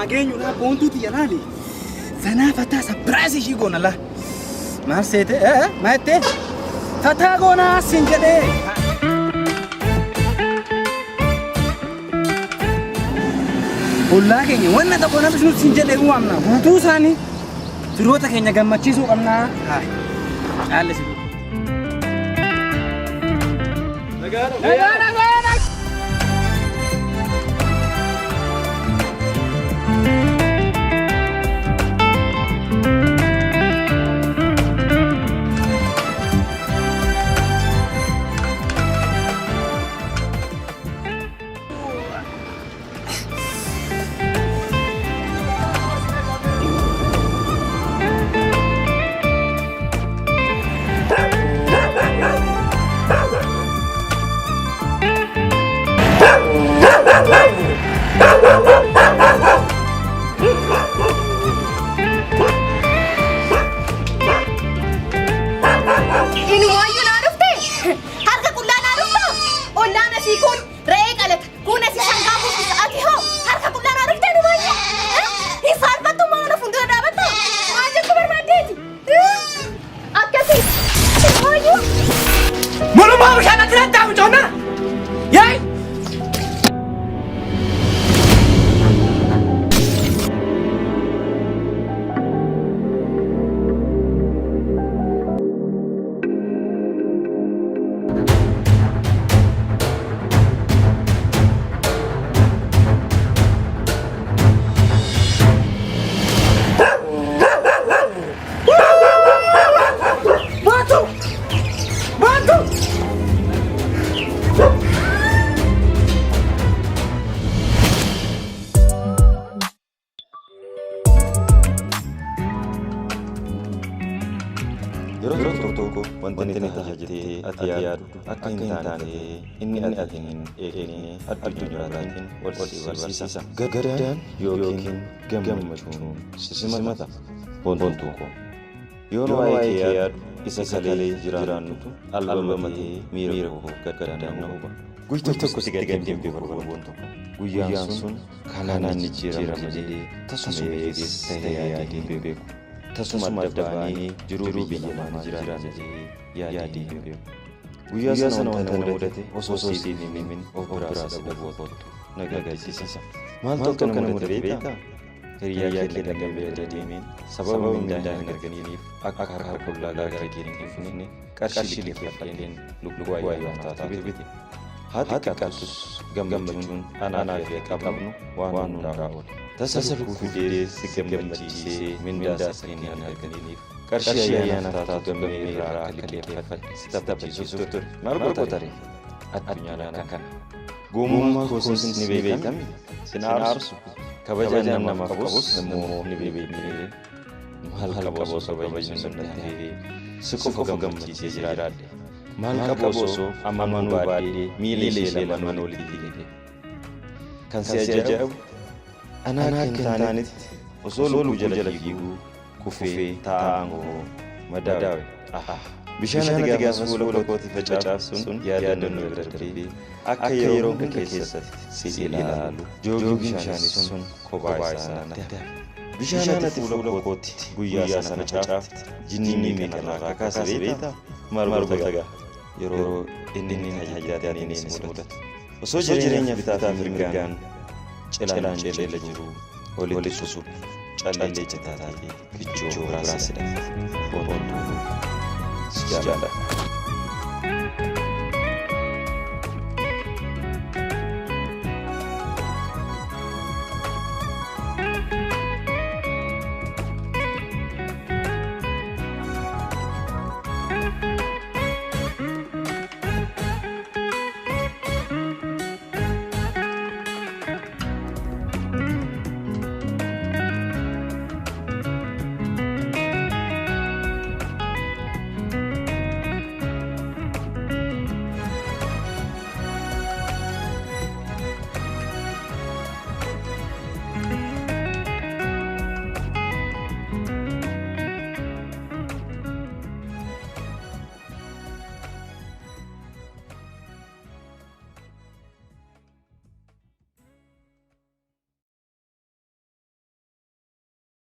geenyu la boontuuti yalaali. Sanaa fataa sabiraasii shii goona la. Maal seete maatte fataa goonaa siin jedhee. Ollaa keenya wanna tokko namni sun siin jedhee waamna guutuu isaanii firoota keenya gammachiisuu qabnaa. Caalle si. Nagaa. Wanti tahajjatee ati yaadu akka hin taane inni atiin eeganii addunyaatiin wal barsiisa. Gadaan yookiin gammachuun sisimata boontuu ko. Yoo waa'ee kee yaadu isa kalee jiraannutu albamatee miira koo gadaan na huba. Guyyaa tokko si gaddeemtee boontuu. Guyyaan sun kanaan ni jiraama jedhee tasuma eegees ta'ee yaadee beeku. Tasuma dabdaanii jiruu biyya namaa jiraatee yaadee beeku. Guyyaa sana wanta mudate osoo siif himin of biraa sadabootu nagarsiisa. Maal tokko nama mudate beekaa? Hiriyaa kee dhaqee deemeen sababa mindaa hin arganiif akka harka qullaa gaarii hin dhufne qarshii liqeeffateen lubbuu ayyaana taate bite. Haati qabsus gammachuun anaa fi qabnu waan hundaa oola. Tasa fuudhee si gammachiisee mindaa sakiin hin arganiif qarshii ayyaana taatu gammee irraa akka liqeeffate si taphachiisuuf ture. Maal godhatare? Addunyaan kana. Goomummaa gosoon ni beekame sin aarsu kabajaan nama qabus immoo ni beekame. Maal qabu osoo kabajaan sun ta'ee si qofa gammachiisee jiraadhe. Maal qabu osoo amanuu baadhee miila ishee lamaan olitti hidhee. Kan si ajaa'ibu anaa kan taanetti osoo lubbuu jala fiiguu kufee taa'aangoo madaawe. Bishaan ati gaafas fuula kootti facaasuun yaadannoo irra darbee akka yeroo kan keessatti si ilaalu joogii bishaanii sun kophaa isaa natti hafe. Bishaan ati fuula kootti guyyaa sana facaafte jinnii meeqarraa kaasee beektaa? Maal godhata yeroo inni tajaajilaa ni mudatu. Osoo jireenya bitaa mirgaan cilaan ceelee jiru walitti susuuf callee citaa ta'ee kichuu biraas hidhate. Boontuu si jaalladha.